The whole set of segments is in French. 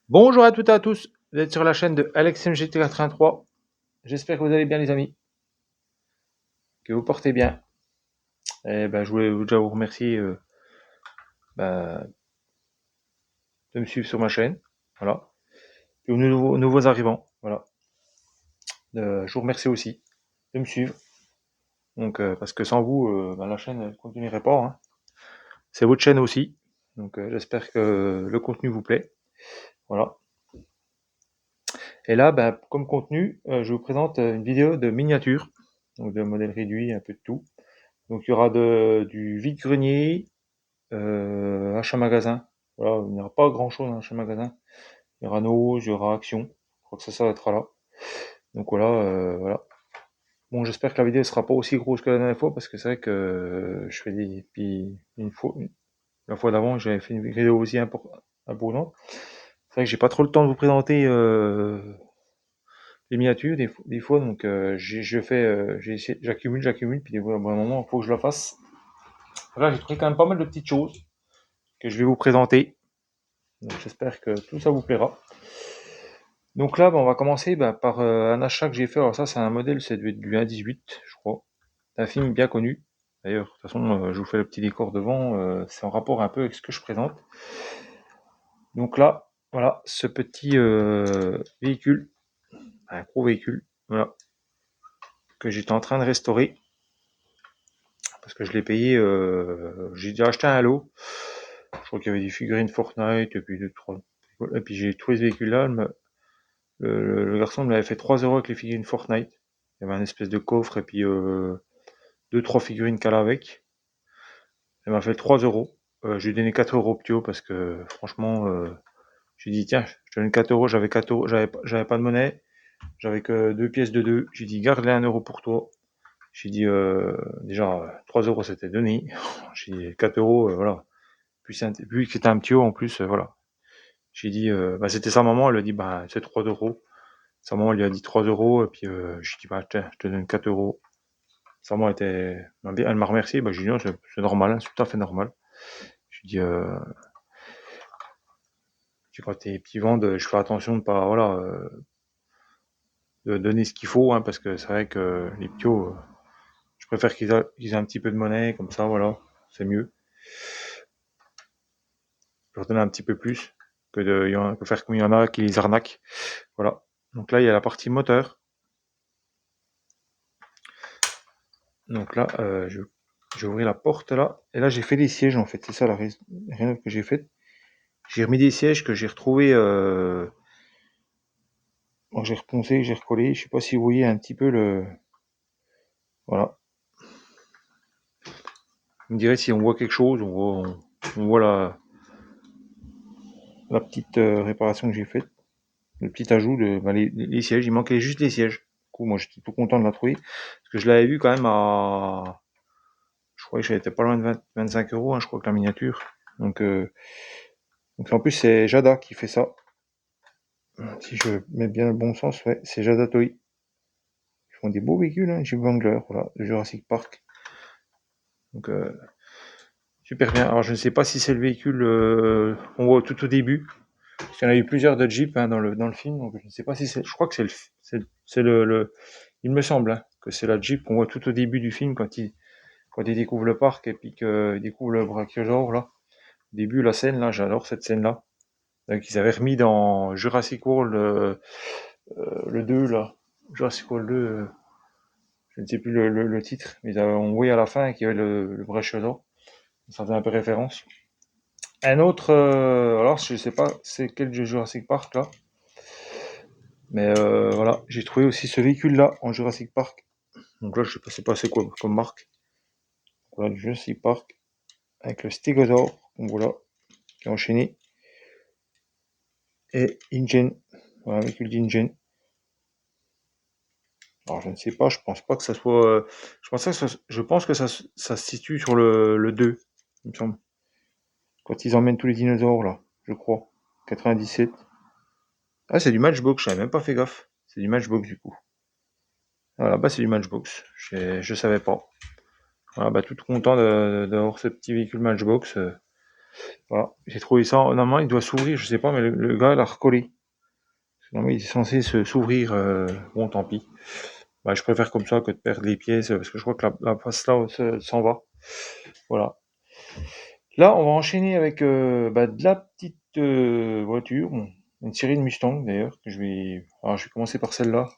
Bonjour à toutes et à tous, vous êtes sur la chaîne de AlexMGT83. J'espère que vous allez bien les amis, que vous portez bien. Et ben, je voulais déjà vous remercier ben, de me suivre sur ma chaîne. Voilà. Et aux nouveaux arrivants, voilà. Je vous remercie aussi de me suivre. Donc, parce que sans vous, ben, la chaîne ne continuerait pas, hein. C'est votre chaîne aussi. Donc j'espère que le contenu vous plaît. Voilà. Et là, ben, comme contenu, je vous présente une vidéo de miniature, donc de modèle réduit, un peu de tout. Donc il y aura du vide-grenier, achat magasin. Voilà, il n'y aura pas grand chose dans l'achat magasin. Il y aura Noz, il y aura Action. Je crois que ça s'arrêtera là. Donc voilà, voilà. Bon, j'espère que la vidéo ne sera pas aussi grosse que la dernière fois parce que c'est vrai que je fais des. Puis une fois, la fois d'avant, j'avais fait une vidéo aussi importante. C'est vrai que j'ai pas trop le temps de vous présenter les miniatures des fois, donc je fais, j'accumule, puis des fois, à un moment, il faut que je la fasse. Là, j'ai trouvé quand même pas mal de petites choses que je vais vous présenter. Donc j'espère que tout ça vous plaira. Donc là, on va commencer par un achat que j'ai fait. Alors ça, c'est un modèle, c'est du 1.18, je crois. C'est un film bien connu. D'ailleurs, de toute façon, je vous fais le petit décor devant. C'est en rapport un peu avec ce que je présente. Donc là, voilà, ce petit véhicule, un gros véhicule, voilà, que j'étais en train de restaurer. Parce que je l'ai payé, j'ai déjà acheté un lot. Je crois qu'il y avait des figurines Fortnite, et puis deux, trois. Et puis j'ai trouvé ce véhicule-là. Le garçon me l'avait fait 3 euros avec les figurines Fortnite. Il y avait un espèce de coffre et puis deux, trois figurines qu'elle a avec. Elle m'a fait 3 euros. Je lui ai donné 4 euros au Ptio parce que franchement, j'ai dit tiens, je te donne 4 euros, j'avais 4 euros, j'avais pas de monnaie, j'avais que deux pièces de deux. J'ai dit garde les 1 euro pour toi. J'ai dit déjà 3 euros c'était donné. J'ai dit 4 euros, voilà. Puis que c'était un Ptio en plus, voilà. J'ai dit, bah, c'était sa maman, elle a dit bah c'est 3 euros. Sa maman lui a dit 3 euros, et puis je dis, bah, tiens, je te donne 4 euros. Sa maman elle m'a remercié, bah, j'ai dit, non, c'est normal, hein, c'est tout à fait normal. Je dis, quand tes petits vendent, je fais attention de pas, voilà, de donner ce qu'il faut, hein, parce que c'est vrai que les petits, je préfère qu'ils aient un petit peu de monnaie, comme ça, voilà, c'est mieux. Je leur donne un petit peu plus que faire comme il y en a qui les arnaquent. Voilà. Donc là, il y a la partie moteur. Donc là, j'ai ouvert la porte là, et là j'ai fait des sièges en fait, c'est ça la raison que j'ai faite. J'ai remis des sièges que j'ai retrouvés, j'ai reponcé, j'ai recollé. Je sais pas si vous voyez un petit peu le. Voilà. Vous me direz si on voit quelque chose, on voit la petite réparation que j'ai faite, le petit ajout de les sièges. Il manquait juste les sièges. Du coup, moi j'étais tout content de la trouver parce que je l'avais vu quand même à. Je crois que j'étais pas loin de 25 euros, hein, je crois que la miniature. Donc, donc en plus, c'est Jada qui fait ça. Si je mets bien le bon sens, ouais, c'est Jada Toy. Ils font des beaux véhicules, hein, Jeep Wrangler, voilà, de Jurassic Park. Donc, super bien. Alors, je ne sais pas si c'est le véhicule qu'on voit tout au début. Parce qu'il y en a eu plusieurs de Jeep hein, dans le film, donc je ne sais pas si c'est. Je crois que c'est il me semble hein, que c'est la Jeep qu'on voit tout au début du film quand il découvre le parc et puis qu'il découvre le brachiosaure là. Au début, la scène là, j'adore cette scène-là. Donc, ils avaient remis dans Jurassic World le 2 là. Jurassic World 2, je ne sais plus le titre, mais on voyait à la fin qu'il y avait le brachiosaure. Ça faisait un peu référence. Un autre, alors je sais pas c'est quel de Jurassic Park là, mais voilà, j'ai trouvé aussi ce véhicule là en Jurassic Park. Donc là, je sais pas c'est quoi comme marque. Voilà, le Jurassic Park avec le stégosaure, donc voilà, qui est enchaîné. Et InGen, voilà, un véhicule d'InGen. Alors je ne sais pas, je pense pas que ça soit. Je pense que ça se situe sur le 2, il me semble. Quand ils emmènent tous les dinosaures là, je crois. 97. Ah, c'est du Matchbox, j'avais même pas fait gaffe. C'est du Matchbox du coup. Voilà, bah c'est du Matchbox. Je savais pas. Voilà, bah tout content d'avoir ce petit véhicule Matchbox. Voilà, j'ai trouvé ça. Normalement, il doit s'ouvrir, je sais pas, mais le gars l'a recollé. Normalement, il est censé s'ouvrir. Bon, tant pis. Bah, je préfère comme ça que de perdre les pièces, parce que je crois que la face là s'en va. Voilà. Là, on va enchaîner avec de la petite voiture, bon, une série de Mustang d'ailleurs. Alors, je vais commencer par celle-là.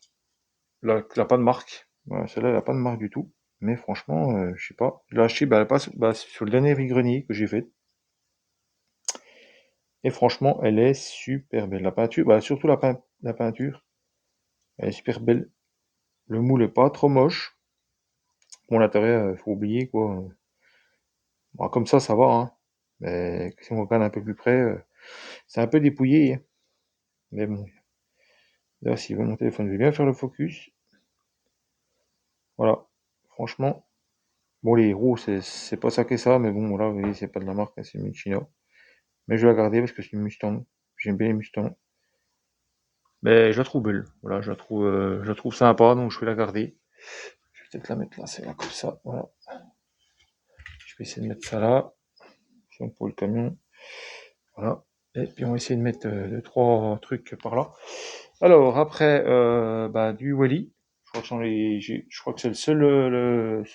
Là, qui n'a pas de marque. Voilà, celle-là, elle n'a pas de marque du tout. Mais franchement, je sais pas. Je l'ai acheté sur le dernier vide-grenier que j'ai fait. Et franchement, elle est super belle. La peinture, surtout la peinture, elle est super belle. Le moule est pas trop moche. Bon, l'intérieur, faut oublier quoi. Bon, comme ça va, hein. Mais si on regarde un peu plus près, c'est un peu dépouillé, hein. Mais bon, là, si mon téléphone veut bien faire le focus, voilà. Franchement, bon, les roues, c'est pas ça que ça, mais bon, voilà, vous voyez, c'est pas de la marque, hein, c'est une China. Mais je vais la garder parce que c'est une Mustang. J'aime bien les Mustangs. Mais je la trouve belle. Voilà, je la trouve sympa, donc je vais la garder. Je vais peut-être la mettre là, c'est là comme ça. Voilà. Je vais essayer de mettre ça là. Sinon pour le camion. Voilà. Et puis on va essayer de mettre deux, trois trucs par là. Alors après, du Wally. Je crois que c'est le seul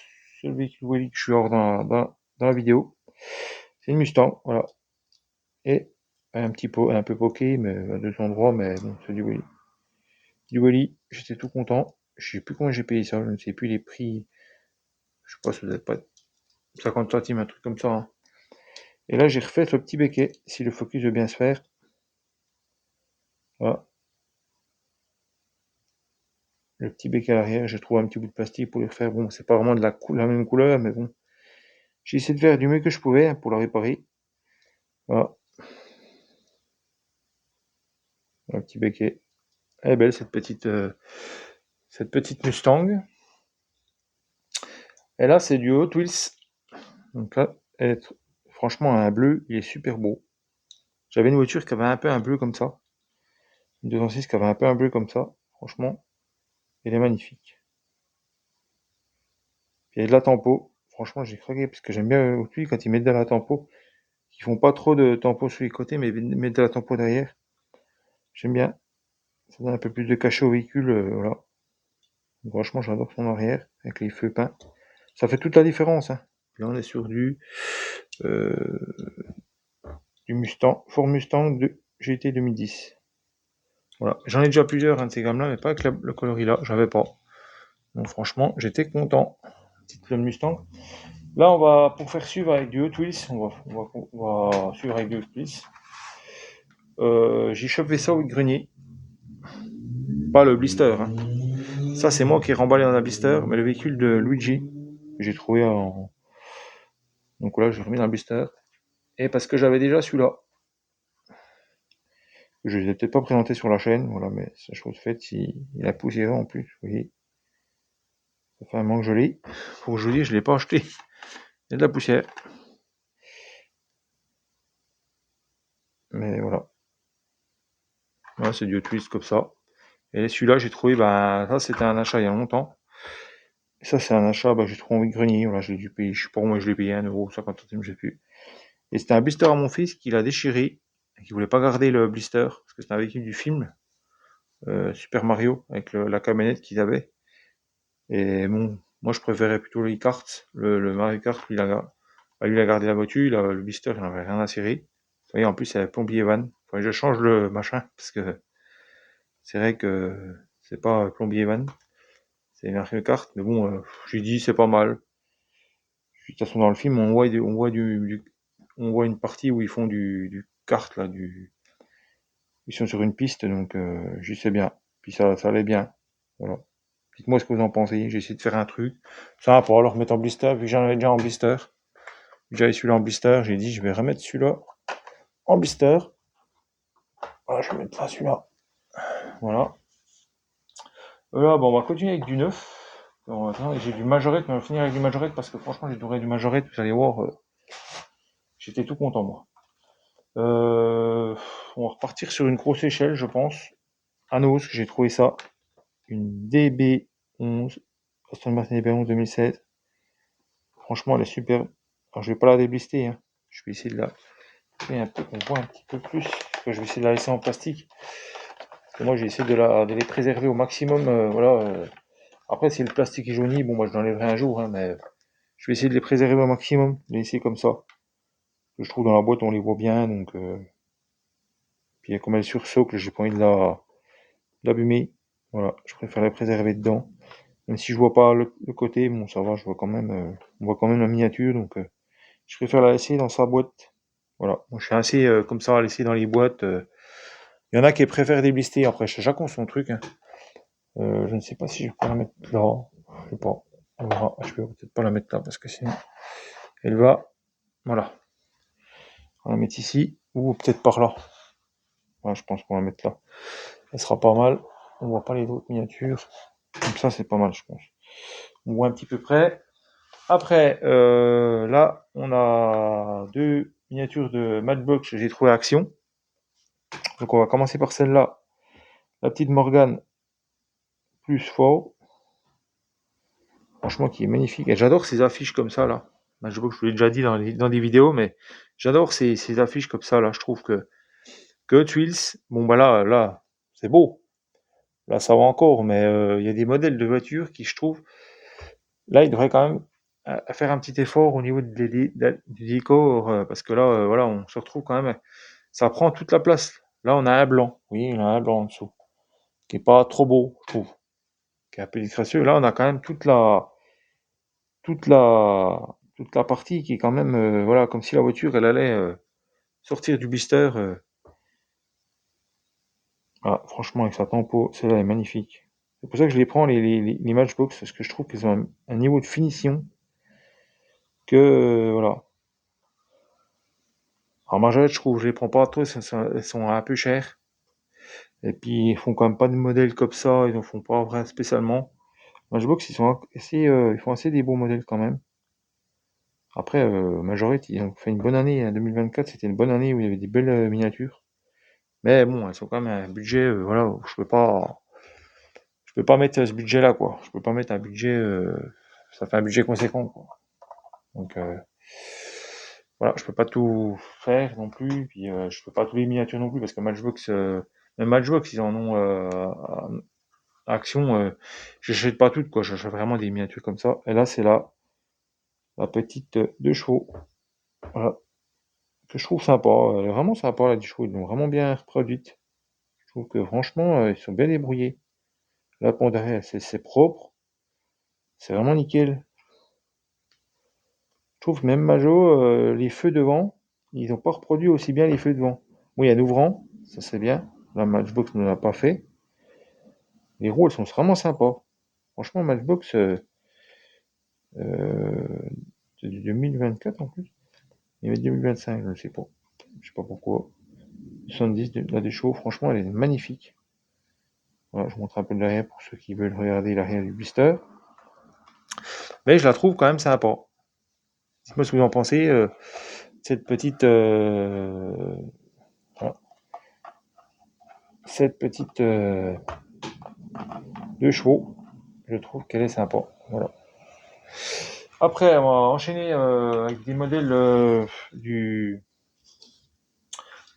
véhicule Wally que je suis hors dans la vidéo. C'est une Mustang, voilà. Et un peu poké, mais à deux endroits, mais bon, c'est du Wally. Du Wally, j'étais tout content. Je sais plus combien j'ai payé ça, je ne sais plus les prix. Je sais pas, ça doit être pas 50 centimes, un truc comme ça, hein. Et là, j'ai refait ce petit béquet, si le focus veut bien se faire. Voilà. Le petit béquet à l'arrière, j'ai trouvé un petit bout de plastique pour le refaire. Bon, c'est pas vraiment de la même couleur, mais bon. J'ai essayé de faire du mieux que je pouvais, hein, pour la réparer. Voilà. Un petit béquet. Elle est belle, cette petite Mustang. Et là, c'est du Hot Wheels. Donc là, franchement, un bleu, il est super beau. J'avais une voiture qui avait un peu un bleu comme ça. Une 206 qui avait un peu un bleu comme ça. Franchement, elle est magnifique. Puis il y a de la tempo. Franchement, j'ai craqué parce que j'aime bien aussi quand ils mettent de la tempo. Ils font pas trop de tempo sur les côtés, mais ils mettent de la tempo derrière. J'aime bien. Ça donne un peu plus de cachet au véhicule. Voilà. Donc, franchement, j'adore son arrière avec les feux peints. Ça fait toute la différence, hein. Là, on est sur euh, du Mustang, Ford Mustang de GT 2010. Voilà. J'en ai déjà plusieurs, hein, de ces gammes-là, mais pas avec le coloris là. J'avais pas. Donc, franchement, j'étais content. Petite clone Mustang. Là, pour faire suivre avec du Hot Wheels, on va suivre avec du Hot Wheels. J'ai chopé ça au grenier. Pas le blister, hein. Ça, c'est moi qui ai remballé dans un blister, mais le véhicule de Luigi, que j'ai trouvé en. Donc là, j'ai remis dans le blister. Et parce que j'avais déjà celui-là. Je ne l'ai peut-être pas présenté sur la chaîne, voilà, mais c'est chose faite, il a poussiéré en plus, vous voyez. Ça fait un moment que je l'ai. Faut que je vous dise, je ne l'ai pas acheté. Il y a de la poussière. Mais voilà. Voilà, c'est du Hot Wheels comme ça. Et celui-là, j'ai trouvé, ça c'était un achat il y a longtemps. Et ça, c'est un achat, j'ai trouvé en vide-grenier. Voilà, je l'ai dû payer, je sais pas moi, je l'ai payé 1,50 €, je sais plus. Et c'était un blister à mon fils qui l'a déchiré, et qui voulait pas garder le blister, parce que c'était un véhicule du film, Super Mario, avec la camionnette qu'ils avaient. Et bon, moi je préférais plutôt les cartes, le Mario Kart, lui il a gardé la voiture, le blister, il n'en avait rien à cirer. Vous voyez, en plus, c'est la plombier van. Faudrait que je change le machin, parce que c'est vrai que c'est pas plombier van, c'est Mario Kart, mais bon, j'ai dit c'est pas mal. De toute façon, dans le film, on voit une partie où ils font du kart, là, ils sont sur une piste, donc je sais bien. Puis ça allait bien. Voilà. Dites-moi ce que vous en pensez. J'ai essayé de faire un truc. Ça va pas le remettre en blister, vu que j'en avais déjà en blister. J'avais celui-là en blister, j'ai dit je vais remettre celui-là en blister. Voilà, je vais mettre là celui-là. Voilà. Là, on va continuer avec du neuf. J'ai du majorette, mais on va finir avec du majorette parce que franchement, j'ai adoré du majorette. Vous allez voir, j'étais tout content, moi. On va repartir sur une grosse échelle, je pense. Anos, j'ai trouvé ça. Une DB11. Aston Martin DB11 2016. Franchement, elle est superbe. Alors, je vais pas la déblister, hein. Je vais essayer de la. et un peu, qu'on voit un petit peu plus. Que je vais essayer de la laisser en plastique. Parce que moi, j'ai essayé de les préserver au maximum. Voilà. Après, si le plastique est jauni, bon, moi, je l'enlèverai un jour, hein, mais je vais essayer de les préserver au maximum, de les laisser comme ça. Que je trouve dans la boîte, on les voit bien, donc. Puis comme elle sursocle, j'ai pas envie de l'abîmer. Voilà, je préfère la préserver dedans. Même si je vois pas le côté, bon, ça va, je vois quand même, on voit quand même la miniature, donc je préfère la laisser dans sa boîte. Voilà, moi je suis assez comme ça à laisser dans les boîtes. Il y en a qui préfèrent déblister, après chacun son truc, hein. Je ne sais pas si je peux la mettre là, je sais pas, on verra. Je peux peut-être pas la mettre là parce que sinon elle va, voilà, on va la mettre ici ou peut-être par là. Voilà, je pense qu'on va la mettre là. Elle sera pas mal. On voit pas les autres miniatures. Comme ça, c'est pas mal, je pense. On voit un petit peu près. Après, là, on a deux miniatures de Matchbox que j'ai trouvé à Action. Donc, on va commencer par celle-là. La petite Morgane plus fort. Franchement, qui est magnifique. Et j'adore ces affiches comme ça, là. Matchbox, je vous l'ai déjà dit dans des vidéos, mais j'adore ces affiches comme ça, là. Je trouve que Hot Wheels, bon, bah là, c'est beau. Là, ça va encore, mais il y a des modèles de voitures qui, je trouve, là, ils devraient quand même faire un petit effort au niveau du décor, parce que là, voilà, on se retrouve quand même, ça prend toute la place. Là, on a un blanc, oui, on a un blanc en dessous, qui est pas trop beau, je trouve, qui est un peu disgracieux. Là, on a quand même toute la partie qui est quand même, voilà, comme si la voiture, elle allait sortir du blister. Voilà, franchement, avec sa tempo, celle-là est magnifique. C'est pour ça que je les prends, les Matchbox, parce que je trouve qu'ils ont un niveau de finition que, voilà. Alors Marjolaine, je trouve, je les prends pas trop, elles sont un peu chères. Et puis ils font quand même pas de modèles comme ça, ils en font pas vrai spécialement. Matchbox, ils font assez des beaux modèles quand même. Après, Majorette, ils ont fait une bonne année, hein, 2024, c'était une bonne année où il y avait des belles miniatures. Mais bon, elles sont quand même un budget, voilà, où je peux pas mettre ce budget-là, quoi. Je peux pas mettre un budget, ça fait un budget conséquent, quoi. Donc voilà, je peux pas tout faire non plus, puis je peux pas tous les miniatures non plus parce que Matchbox, même Matchbox, ils en ont à Action. J'achète pas toutes, quoi. J'achète vraiment des miniatures comme ça. Et là, c'est la petite 2 chevaux, voilà, que je trouve sympa. Elle est vraiment sympa, la 10 chevaux. Ils l'ont vraiment bien reproduite. Je trouve que franchement, ils sont bien débrouillés. Là, pour derrière, c'est propre. C'est vraiment nickel. Je trouve que même Majo, les feux devant, ils n'ont pas reproduit aussi bien les feux devant. Oui, un ouvrant, ça c'est bien. La Matchbox ne l'a pas fait. Les roues, elles sont vraiment sympas. Franchement, Matchbox, c'est du 2024 en plus. Il y avait 2025, je ne sais pas. Je sais pas pourquoi. 70, la des chevaux, franchement, elle est magnifique. Voilà, je montre un peu de l'arrière pour ceux qui veulent regarder l'arrière du blister. Mais je la trouve quand même sympa. Dites-moi ce que vous en pensez. Cette petite, voilà, cette petite 2 chevaux, je trouve qu'elle est sympa. Voilà. Après, on va enchaîner avec des modèles il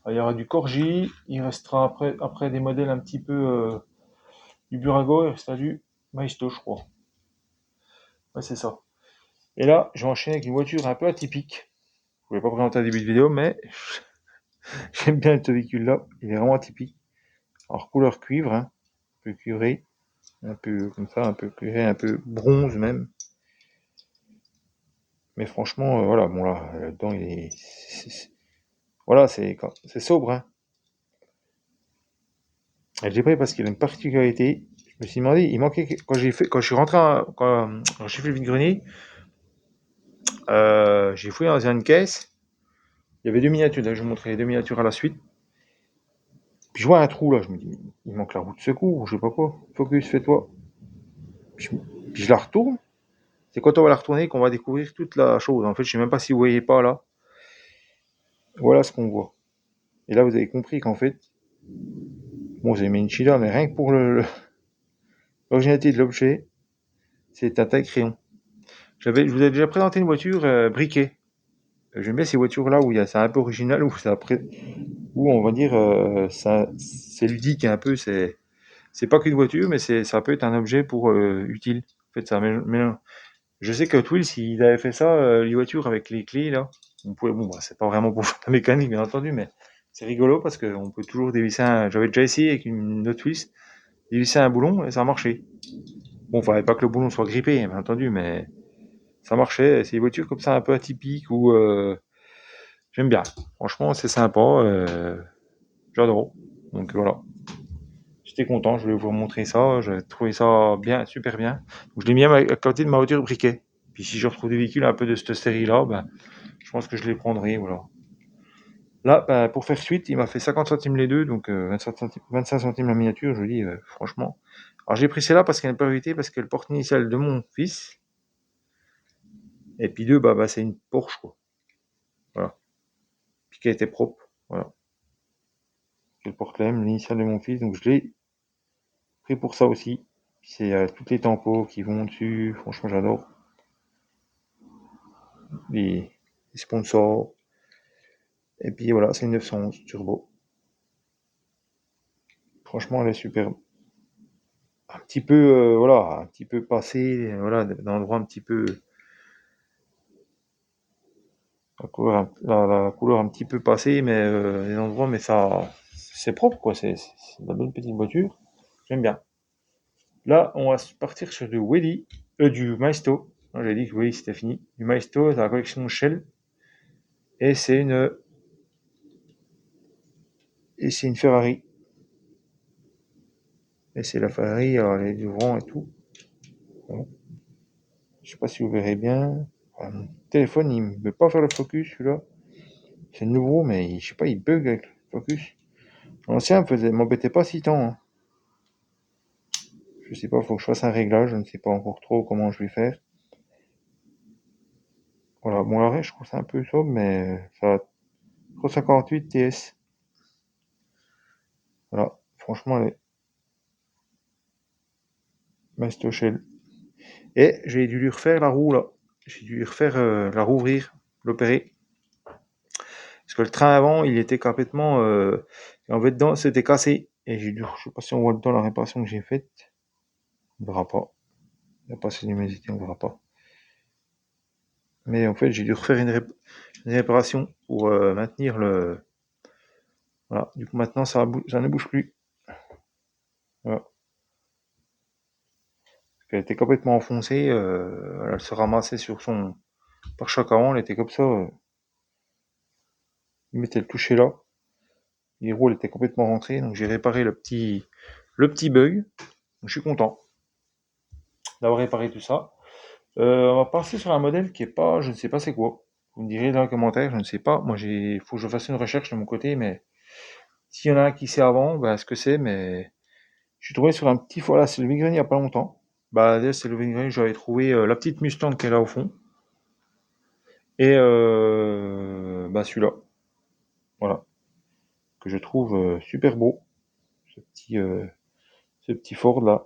y aura du Corgi, il restera après des modèles un petit peu du Burago, il restera du Maisto, je crois. Ouais, c'est ça. Et là, je vais enchaîner avec une voiture un peu atypique. Je ne voulais pas présenter un début de vidéo, mais j'aime bien ce véhicule-là. Il est vraiment atypique. Alors, couleur cuivre, hein, un peu cuivré, un peu comme ça, un peu cuivré, un peu bronze même. Mais franchement, voilà, bon là, dedans, voilà, c'est sobre, hein. Et je l'ai pris parce qu'il a une particularité. Je me suis demandé, il manquait, quand je suis rentré, quand j'ai fait le vide-grenier, j'ai fouillé dans une caisse. Il y avait deux miniatures, là, je vous montrer les deux miniatures à la suite. Puis je vois un trou là, je me dis, il manque la roue de secours, ou je sais pas quoi. Focus, fais-toi. Puis je la retourne. C'est quand on va la retourner qu'on va découvrir toute la chose. En fait, je sais même pas si vous voyez pas là. Voilà ce qu'on voit. Et là, vous avez compris qu'en fait, bon, vous avez mis une chida, mais rien que pour l'originalité de l'objet, c'est un taille crayon. Je vous ai déjà présenté une voiture briquet. J'aime bien ces voitures-là où c'est un peu original, où on va dire c'est ludique un peu. C'est pas qu'une voiture, mais ça peut être un objet pour utile. En fait, je sais que Hot il avait fait ça, les voitures avec les clés là. Bon, bah, c'est pas vraiment pour faire la mécanique, bien entendu, mais c'est rigolo parce qu'on peut toujours dévisser J'avais déjà essayé avec une Hot Wheels, dévisser un boulon et ça a marché. Bon, fallait pas que le boulon soit grippé, bien entendu, mais ça marchait. C'est des voitures comme ça un peu atypiques où j'aime bien. Franchement, c'est sympa. J'adore. Donc voilà. J'étais content, je voulais vous montrer ça. J'ai trouvé ça bien, super bien. Donc, je l'ai mis à côté de ma voiture briquet. Puis si je retrouve des véhicules un peu de cette série-là, ben, je pense que je les prendrai. Voilà. Là, ben, pour faire suite, il m'a fait 50 centimes les deux, donc 25 centimes la miniature. Je dis, franchement. Alors j'ai pris celle-là parce qu'elle n'est pas évitée, parce qu'elle est le porte initial de mon fils. Et puis deux, bah c'est une Porsche, quoi. Voilà. Puis qu'elle était propre. Voilà. C'est le porte-lème, l'initial de mon fils, donc je l'ai pris pour ça aussi. C'est toutes les tampos qui vont dessus. Franchement, j'adore. Les sponsors. Et puis voilà, c'est une 911 turbo. Franchement, elle est superbe. Un petit peu, voilà, un petit peu passé, voilà, d'endroits un petit peu, la couleur un petit peu passée, mais les endroits, mais ça, c'est propre, quoi. C'est de la bonne petite voiture. J'aime bien. Là, on va partir sur du Maisto. J'ai dit que Wheelie c'était fini. Du Maisto, c'est la collection Shell. Et c'est une Ferrari. Et c'est la Ferrari, alors elle est du vent et tout. Bon. Je sais pas si vous verrez bien. Mon téléphone, il ne veut pas faire le focus, celui-là. C'est nouveau, mais je sais pas, il bug avec le focus. L'ancien m'embêtait pas si tant, hein. Je sais pas, faut que je fasse un réglage. Je ne sais pas encore trop comment je vais faire. Voilà, bon, l'arrêt, je trouve ça un peu sobre, mais ça a 358 TS. Voilà, franchement, elle est mastochelle. Et j'ai dû lui refaire la roue, là. J'ai dû lui refaire la rouvrir, l'opérer. Parce que le train avant, il était complètement. En fait, dedans, c'était cassé. Et je sais pas si on voit dedans la réparation que j'ai faite. On verra pas. Il n'y a pas assez de luminosité, on verra pas. Mais en fait, j'ai dû refaire une réparation pour maintenir le. Voilà. Du coup, maintenant, ça ne bouge plus. Voilà. Parce qu'elle était complètement enfoncée. Elle se ramassait sur son pare-choc avant. Elle était comme ça. Il mettait le toucher là. Les roues, elles étaient complètement rentrées. Donc, j'ai réparé le petit bug. Donc, je suis content d'avoir réparé tout ça. On va passer sur un modèle qui est pas, je ne sais pas c'est quoi. Vous me direz dans les commentaires, je ne sais pas. Moi, faut que je fasse une recherche de mon côté, mais s'il y en a un qui sait avant, bah, ce que c'est, mais je suis tombé sur un petit, voilà, c'est le Vigrine il y a pas longtemps. Bah, déjà, c'est le Vigrine, j'avais trouvé la petite Mustang qu'elle a au fond. Et bah, celui-là, voilà, que je trouve super beau. Ce petit, euh, ce petit Ford là,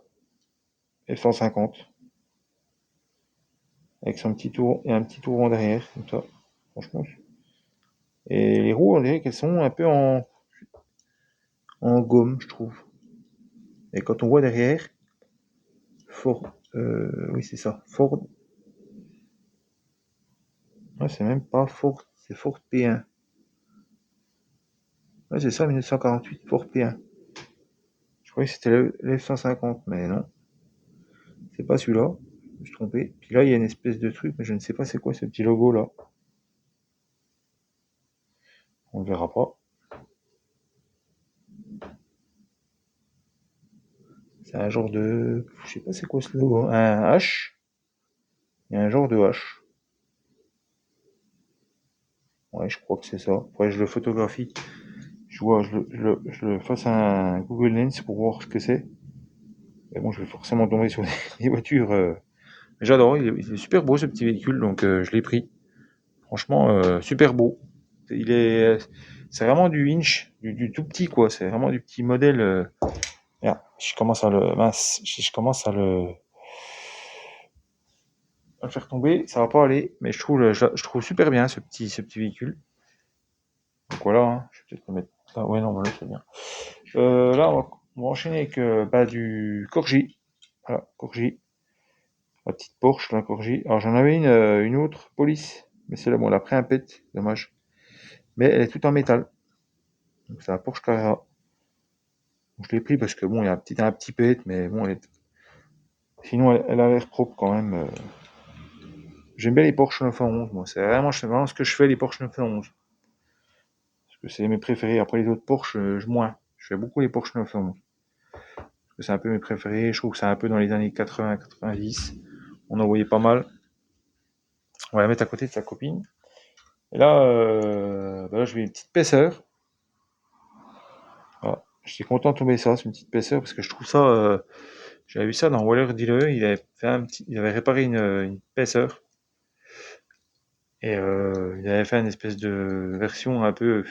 F-150, avec son petit tour et un petit tour en derrière, comme ça. Franchement. Et les roues, on dirait qu'elles sont un peu en gomme, je trouve. Et quand on voit derrière, Ford, oui c'est ça, Ford, ouais, c'est même pas Ford, c'est Ford P1. Ouais, c'est ça, 1948, Ford P1. Je croyais que c'était le F-150, mais non, c'est pas celui-là, je me suis trompé. Puis là, il y a une espèce de truc, mais je ne sais pas c'est quoi ce petit logo là. On le verra pas. C'est un genre de. Je sais pas c'est quoi ce logo. Un H. Il y a un genre de H. Ouais, je crois que c'est ça. Après, je le photographie. Je le fasse un Google Lens pour voir ce que c'est. Mais bon, je vais forcément tomber sur des voitures. J'adore, il est super beau ce petit véhicule, donc je l'ai pris. Franchement, super beau. C'est vraiment du inch, du tout petit quoi. C'est vraiment du petit modèle. Merde, je commence à le, à le faire tomber, ça va pas aller, mais je trouve super bien ce petit véhicule. Donc voilà, hein, je vais peut-être le mettre. Ah ouais, non, voilà, c'est bien. Là, on va enchaîner avec du Corgi. Voilà, Corgi. La petite Porsche, la Corgi. Alors j'en avais une autre, Police. Mais celle-là, bon, elle a pris un pet, dommage. Mais elle est toute en métal. Donc c'est la Porsche Carrera. Donc, je l'ai pris parce que bon, il y a un petit pet, mais bon, sinon elle a l'air propre quand même. J'aime bien les Porsche 911, moi. C'est vraiment ce que je fais, les Porsche 911. Parce que c'est mes préférés. Après les autres Porsche, moins. Je fais beaucoup les Porsche 911. Parce que c'est un peu mes préférés. Je trouve que c'est un peu dans les années 80-90. On en voyait pas mal. On va la mettre à côté de sa copine. Et là, bah là je mets une petite épaisseur. Voilà. J'étais content de tomber ça, c'est une petite épaisseur, parce que je trouve ça. J'avais vu ça dans Waller Dealer, il avait réparé une épaisseur. Et il avait fait une espèce de version un peu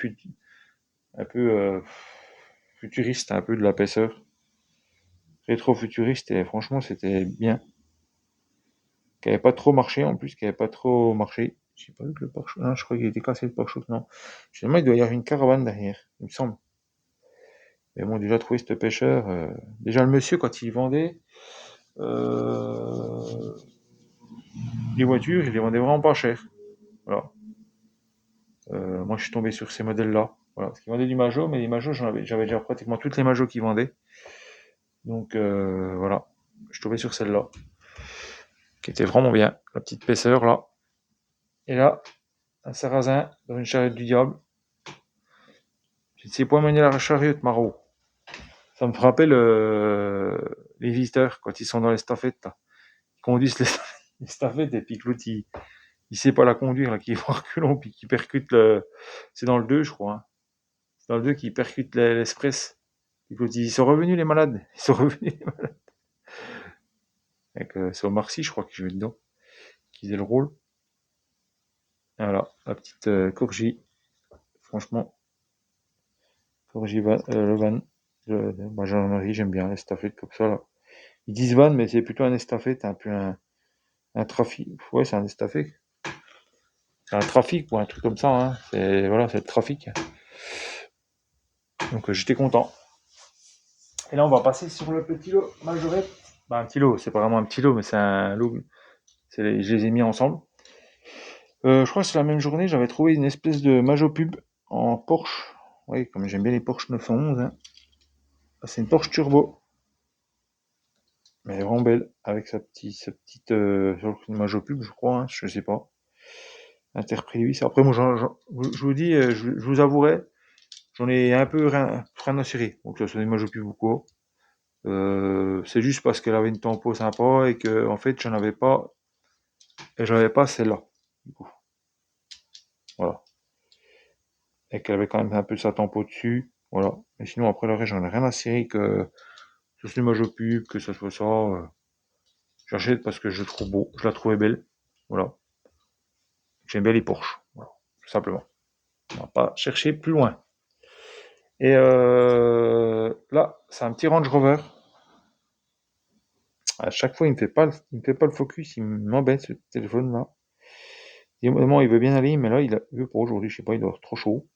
futuriste, un peu de la épaisseur. Rétro-futuriste, et franchement, c'était bien. Qui avait pas trop marché, en plus, qui avait pas trop marché. J'ai pas vu que le pare-choc. Non, je crois qu'il était cassé le pare-choc, non. Finalement, il doit y avoir une caravane derrière, il me semble. Mais bon, déjà trouvé ce pêcheur. Déjà, le monsieur, quand il vendait euh, les voitures, il les vendait vraiment pas cher. Voilà. Moi, je suis tombé sur ces modèles-là. Voilà. Parce qu'il vendait du Majo, mais les Majo, j'avais déjà pratiquement toutes les Majo qu'il vendait. Donc, voilà. Je suis tombé sur celle-là, qui était vraiment bien. La petite épaisseur, là. Et là, un sarrasin dans une charrette du diable. Je ne sais pas mener la charrette, Maro. Ça me rappelle les visiteurs, quand ils sont dans les stafettes, là. Ils conduisent les stafettes, et puis que l'autre, il sait pas la conduire, là, qui va reculons, puis qui percute c'est dans le 2, je crois, hein. C'est dans le 2 qui percute l'Express. Puis l'autre, ils sont revenus, les malades. Ils sont revenus, les malades. C'est Omar Sy, je crois, qui jouait dedans, qui faisait le rôle. Voilà, la petite Corgi. Franchement, Corgi le van. Moi, j'aime bien l'estafette comme ça, là. Ils disent van, mais c'est plutôt un estafette, un peu un trafic. Ouais, c'est un estafette. C'est un trafic ou un truc comme ça, hein. Voilà, c'est le trafic. Donc j'étais content. Et là, on va passer sur le petit lot majorette. Bah, un petit lot, c'est pas vraiment un petit lot, mais c'est un lot. Je les ai mis ensemble. Je crois que c'est la même journée, j'avais trouvé une espèce de Majo Pub en Porsche. Oui, comme j'aime bien les Porsche 911, hein. C'est une Porsche Turbo. Mais elle est vraiment belle, avec sa petite Majo Pub, je crois, hein, je sais pas. Interprix. Après, moi, je vous dis, je vous avouerai, j'en ai un peu rien à cirer. Donc, ça soit des Majo Pub ou quoi. C'est juste parce qu'elle avait une tempo sympa et que, en fait, j'en avais pas celle-là. Du coup, voilà. Et qu'elle avait quand même un peu sa tempo dessus. Voilà. Mais sinon, après le reste, j'en ai rien à cirer que ce soit une Majo Pub, que ce soit ça. J'achète parce que je le trouve beau. Je la trouvais belle. Voilà. J'aime bien les Porsche. Voilà. Tout simplement. On va pas chercher plus loin. Et là, c'est un petit Range Rover. À chaque fois, il me fait pas le focus. Il m'embête ce téléphone là. Évidemment, il veut bien aller, mais là, il veut pour aujourd'hui. Je sais pas, il doit être trop chaud.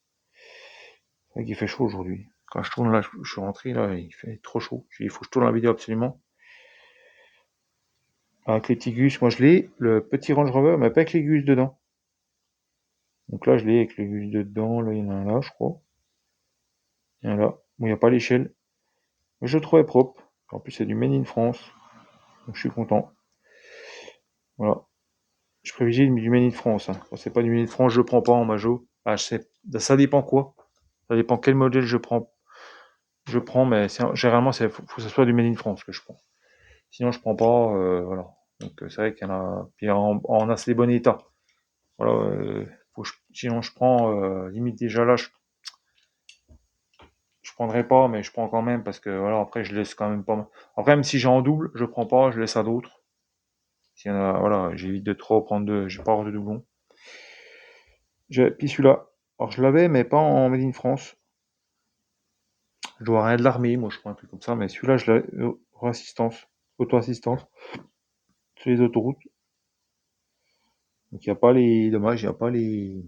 C'est vrai qu'il fait chaud aujourd'hui. Quand je tourne là, je suis rentré là, il fait trop chaud. Il faut que je tourne la vidéo absolument. Avec les petits gus, moi je l'ai, le petit Range Rover, mais pas avec les gus dedans. Donc là, je l'ai avec les gus dedans. Là, il y en a un là, je crois. Il y en a là. Bon, il n'y a pas l'échelle. Mais je le trouvais propre. En plus, c'est du Made in France. Donc je suis content. Voilà. Je privilégie du Made in France, hein. Quand c'est pas du Made in France, je le prends pas en Majo. Ah, je sais. Ça dépend quoi. Ça dépend quel modèle je prends. Je prends, mais généralement, faut que ce soit du Made in France que je prends. Sinon, je prends pas. Voilà. Donc, c'est vrai qu'il y en a. Puis en assez bon état. Voilà. Sinon, je prends. Limite, déjà là, je prendrai pas, mais je prends quand même parce que voilà, après, je laisse quand même pas. Après, même si j'ai en double, je prends pas, je laisse à d'autres. S'il y en a, voilà, j'évite de trop prendre j'ai pas hors de doublons. Puis celui-là. Alors, je l'avais, mais pas en Made in France. Je dois rien de l'armée, moi, je crois, un truc comme ça, mais celui-là, je l'ai, assistance, auto-assistance, sur les autoroutes. Donc il n'y a pas les... Dommage, il n'y a pas les...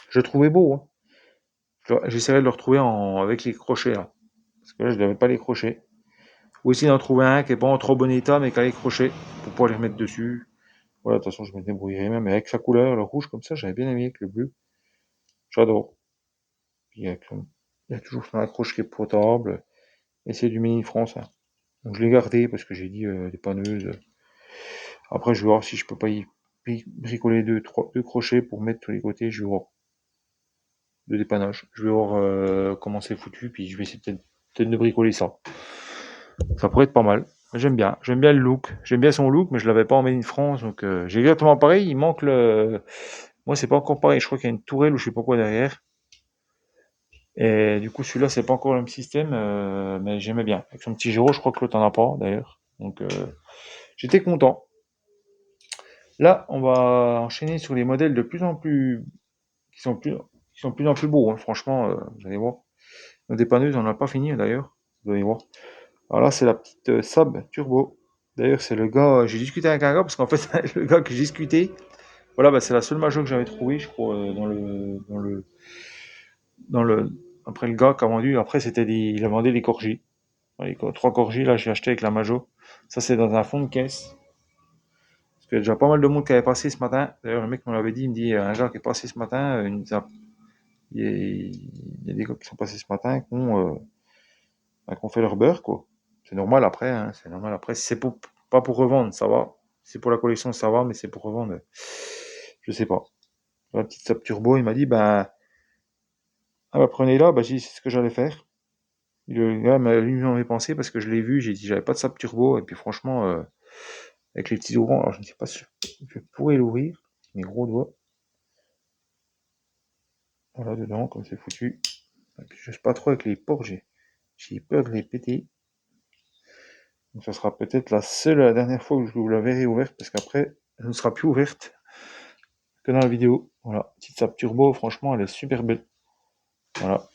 Je le trouvais beau, hein. J'essaierai de le retrouver avec les crochets, là. Parce que là, je n'avais pas les crochets. Ou essayer d'en trouver un qui est pas en trop bon état, mais qui a les crochets, pour pouvoir les remettre dessus. Voilà, de toute façon, je me débrouillerai même. Mais avec sa couleur, le rouge comme ça, j'avais bien aimé avec le bleu. J'adore. Puis il y a toujours son accroche qui est potable. Et c'est du Mini France, hein. Donc je l'ai gardé parce que j'ai dit dépanneuse. Après, je vais voir si je peux pas y bricoler deux crochets pour mettre tous les côtés. Je vais voir. De dépannage. Je vais voir comment c'est foutu, puis je vais essayer peut-être de bricoler ça. Ça pourrait être pas mal. J'aime bien le look. J'aime bien son look, mais je l'avais pas en Made in France, donc j'ai exactement pareil. Il manque le. Moi, c'est pas encore pareil. Je crois qu'il y a une tourelle ou je sais pas quoi derrière. Et du coup, celui-là, c'est pas encore le même système, mais j'aimais bien. Avec son petit gyro, je crois que l'autre en a pas d'ailleurs. Donc, j'étais content. Là, on va enchaîner sur les modèles de plus en plus qui sont plus qui sont de plus en plus beaux, hein. Franchement, vous allez voir. Nos dépanneuses, on n'a pas fini d'ailleurs. Vous allez voir. Alors là, c'est la petite Saab Turbo. D'ailleurs, c'est le gars. J'ai discuté avec un gars parce qu'en fait, le gars que j'ai discuté, voilà, bah, c'est la seule Majo que j'avais trouvée, je crois, dans le. Après le gars qui a vendu, après c'était il a vendu des Corgis. Les trois Corgis, là, j'ai acheté avec la Majo. Ça, c'est dans un fond de caisse. Parce qu'il y a déjà pas mal de monde qui avait passé ce matin. D'ailleurs, le mec me l'avait dit, il me dit, un gars qui est passé ce matin, il y a des gars qui sont passés ce matin qui ont fait leur beurre, quoi. C'est normal après, hein, c'est normal après. Si c'est pas pour revendre, ça va. Si c'est pour la collection, ça va, mais c'est pour revendre, je sais pas. La petite Saab Turbo, il m'a dit, ben, ah bah, prenez-la, bah, j'ai dit, c'est ce que j'allais faire. Le gars m'a lui m'en avait pensé parce que je l'ai vu, j'ai dit, j'avais pas de Saab Turbo, et puis franchement, avec les petits ouvrants, alors je ne sais pas si je pourrais l'ouvrir, mes gros doigts. Voilà, dedans, comme c'est foutu. Et puis, je sais pas trop avec les ports, j'ai peur de les péter. Donc ça sera peut-être la seule et la dernière fois que je vous la verrai ouverte, parce qu'après, elle ne sera plus ouverte que dans la vidéo. Voilà, petite Saab Turbo, franchement, elle est super belle. Voilà.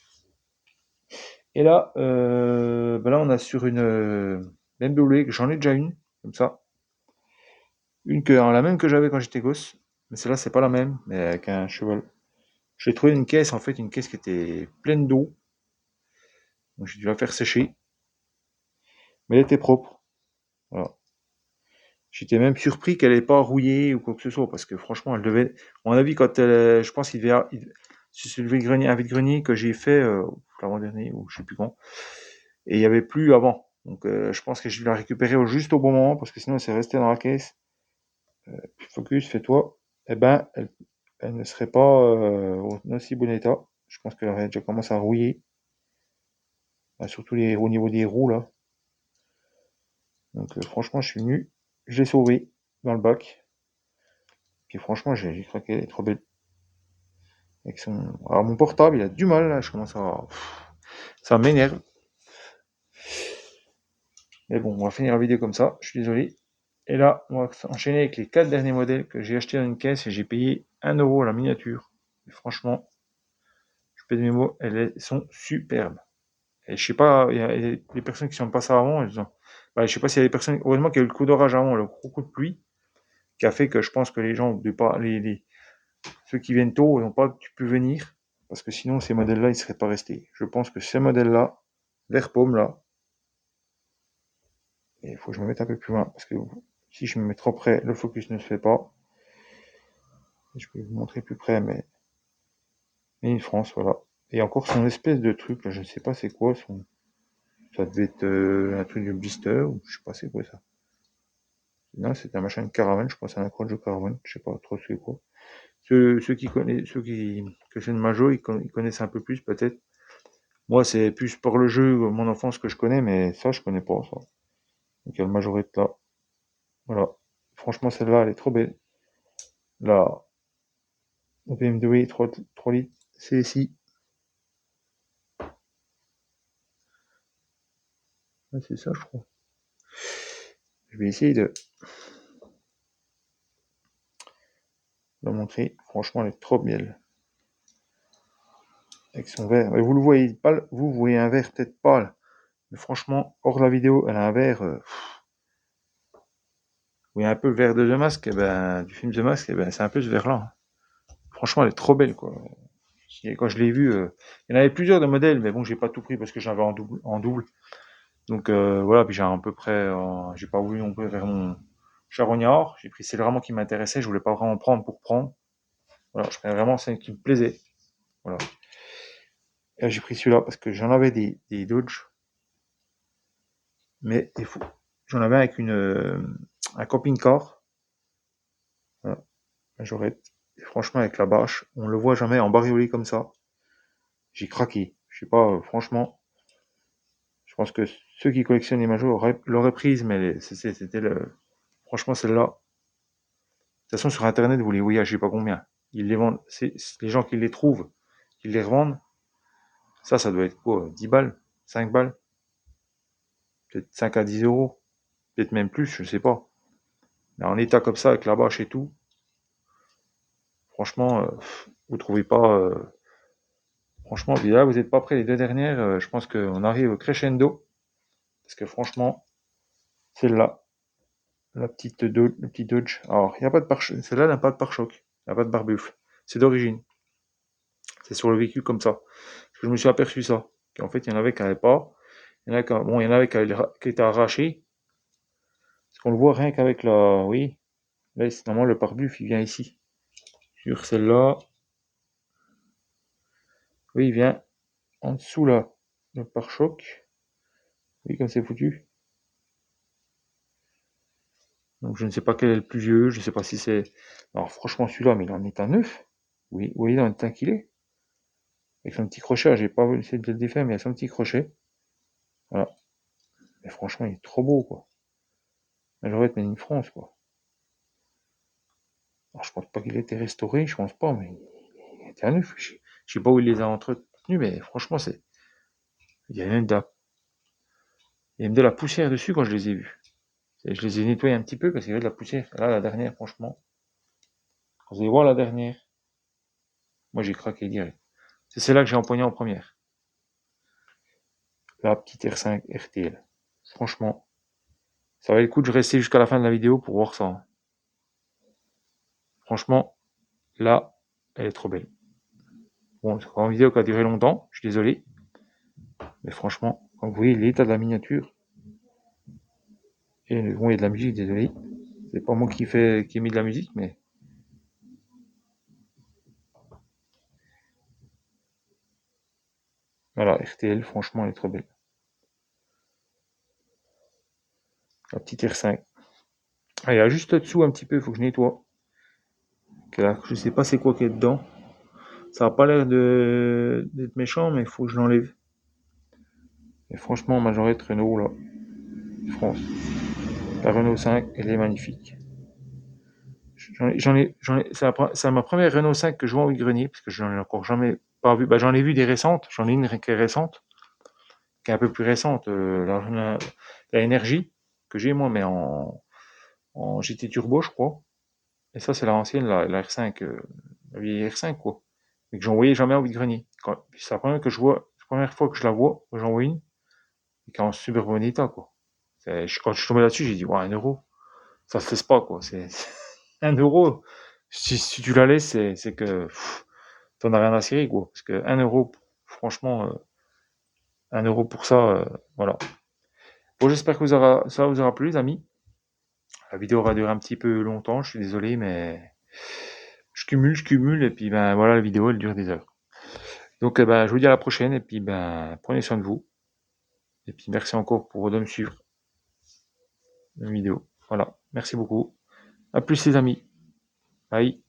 Et là, là on a sur une BMW, j'en ai déjà une, comme ça. La même que j'avais quand j'étais gosse. Mais celle-là, c'est pas la même, mais avec un cheval. J'ai trouvé une caisse, en fait, une caisse qui était pleine d'eau. Donc j'ai dû la faire sécher. Mais elle était propre. Voilà. J'étais même surpris qu'elle n'ait pas rouillé ou quoi que ce soit, parce que franchement, elle devait. À mon avis, je pense qu'il devait. C'est le vide-grenier, un vide-grenier que j'ai fait l'avant-dernier, ou je sais plus quand. Et il n'y avait plus avant. Donc je pense que je vais la récupérer juste au bon moment, parce que sinon, c'est resté dans la caisse. Focus, fais-toi. Eh ben, elle ne serait pas au aussi bon état. Je pense qu'elle aurait déjà commencé à rouiller. Surtout au niveau des roues, là. Donc franchement, je suis venu. Je l'ai sauvé dans le bac. Puis franchement, j'ai craqué, elle est trop belle. Avec son... Alors mon portable, il a du mal là, je commence à... Ça m'énerve. Mais bon, on va finir la vidéo comme ça, je suis désolé. Et là, on va enchaîner avec les 4 derniers modèles que j'ai achetés dans une caisse et j'ai payé 1 € la miniature. Et franchement, je pèse mes mots, elles sont superbes. Et je sais pas, il y a des personnes qui sont passées avant, je sais pas s'il y a des personnes, heureusement qu'il y a eu le coup d'orage avant, le gros coup de pluie, qui a fait que je pense que les gens, ceux qui viennent tôt, n'ont pas pu venir, parce que sinon ces modèles-là, ils seraient pas restés. Je pense que ces modèles-là, vert paume là, et il faut que je me mette un peu plus loin, parce que si je me mets trop près, le focus ne se fait pas. Je peux vous montrer plus près, mais une France, voilà. Et encore son espèce de truc, là, je ne sais pas c'est quoi, ça devait être un truc de blister, ou je sais pas c'est quoi ça. Non, c'est un machin de caravane, je crois, c'est un accroche de caravane, je sais pas trop c'est quoi. Ceux qui connaissent, que c'est une Majo, ils connaissent un peu plus peut-être. Moi, c'est plus pour le jeu, mon enfance que je connais, mais ça, je connais pas, ça. Donc, il y a le Majorette là. Voilà. Franchement, celle-là, elle est trop belle. La BMW 3 litres CSI. Ah, c'est ça, je crois. Je vais essayer de la montrer. Franchement, elle est trop belle. Avec son verre. Mais vous le voyez pas, vous voyez un verre peut-être pâle. Mais franchement, hors de la vidéo, elle a un verre. où il y a un peu le vert de The Mask, du film The Mask, c'est un peu ce vert-là. Franchement, elle est trop belle, quoi. Et quand je l'ai vue, il y en avait plusieurs de modèles, mais bon, j'ai pas tout pris parce que j'en avais en double. Donc voilà, puis j'ai à peu près, j'ai pas voulu non plus vers mon charognard. J'ai pris celle vraiment qui m'intéressait. Je voulais pas vraiment prendre pour prendre. Voilà, je prenais vraiment celle qui me plaisait. Voilà. Et j'ai pris celui-là parce que j'en avais des Dodge, mais des fous. J'en avais avec un camping-car. Voilà, j'aurais. Et franchement, avec la bâche, on le voit jamais en bariolé comme ça. J'ai craqué. Je sais pas, franchement, je pense que ceux qui collectionnent les Majors l'auraient prise, mais c'était le. Franchement, celle-là. De toute façon, sur Internet, vous les voyez à je sais pas combien. Ils les vendent. C'est les gens qui les trouvent, qui les revendent. Ça doit être quoi? 10 balles? 5 balles? Peut-être 5 à 10 euros? Peut-être même plus, je sais pas. Mais en état comme ça, avec la bâche et tout, franchement, vous trouvez pas. Franchement, puis là, vous n'êtes pas prêts les deux dernières. Je pense qu'on arrive au crescendo. Parce que franchement, celle-là, le petit Dodge. Alors, il n'y a pas de pare-choc. Celle-là n'a pas de pare-choc. Il n'y a pas de pare-buffle. C'est d'origine. C'est sur le véhicule comme ça. Parce que je me suis aperçu ça. Qu'en fait, il y en avait qui n'avaient pas. Bon, il y en avait qui étaient arrachés. Parce qu'on le voit rien qu'avec la. Oui. Là, normalement, le pare-buffle, il vient ici. Sur celle-là. Oui, il vient en dessous là. Le pare-choc. Oui, comme c'est foutu. Donc je ne sais pas quel est le plus vieux, je ne sais pas si c'est. Alors franchement celui-là, mais il en est un neuf. Oui, oui, il en est un qu'il est. Avec son petit crochet, j'ai pas essayé de le défaire, mais il a son petit crochet. Voilà. Mais franchement, il est trop beau, quoi. J'aurais été made in France, quoi. Alors je pense pas qu'il ait été restauré, je pense pas, mais il était un neuf. Je sais pas où il les a entretenus, mais franchement, c'est. Il y a même de la poussière dessus quand je les ai vus. Je les ai nettoyés un petit peu parce qu'il y avait de la poussière. Là, la dernière, franchement. Quand vous allez voir la dernière, moi j'ai craqué direct. C'est celle-là que j'ai empoignée en première. La petite R5 RTL. Franchement, ça valait le coup de rester jusqu'à la fin de la vidéo pour voir ça. Franchement, là, elle est trop belle. Bon, c'est une vidéo qui a duré longtemps, je suis désolé. Mais franchement, quand vous voyez l'état de la miniature, et bon, il y a de la musique, désolé. C'est pas moi qui ai mis de la musique, mais voilà, RTL, franchement, elle est trop belle. La petite R5. Ah, il y a juste là-dessous un petit peu, il faut que je nettoie. Je sais pas c'est quoi qu'il y a dedans. Ça a pas l'air d'être méchant, mais il faut que je l'enlève. Et franchement, majorette Renault, là, France. La Renault 5, elle est magnifique. C'est ma première Renault 5 que je vois au grenier, parce que j'en ai encore jamais pas vu. Bah, j'en ai vu des récentes, j'en ai une qui est récente, qui est un peu plus récente, la énergie que j'ai moi, mais en GT Turbo, je crois. Et ça, c'est l'ancienne, la R5, la vieille R5, quoi. Mais que j'en voyais jamais au grenier. C'est la première fois que je la vois, que j'en vois une, et qui est en super bon état, quoi. Quand je suis tombé là-dessus, j'ai dit, ouais, 1 euro, ça se laisse pas, quoi. C'est 1 euro. Si tu la laisses, c'est que t'en as rien à cirer, quoi. Parce que 1 euro, franchement, 1 euro pour ça, voilà. Bon, j'espère que ça vous aura plu, les amis. La vidéo aura duré un petit peu longtemps, je suis désolé, mais je cumule, et puis ben voilà, la vidéo, elle dure des heures. Donc, ben, je vous dis à la prochaine, et puis ben, prenez soin de vous. Et puis merci encore de me suivre dans la vidéo. Voilà, merci beaucoup. À plus, les amis. Bye.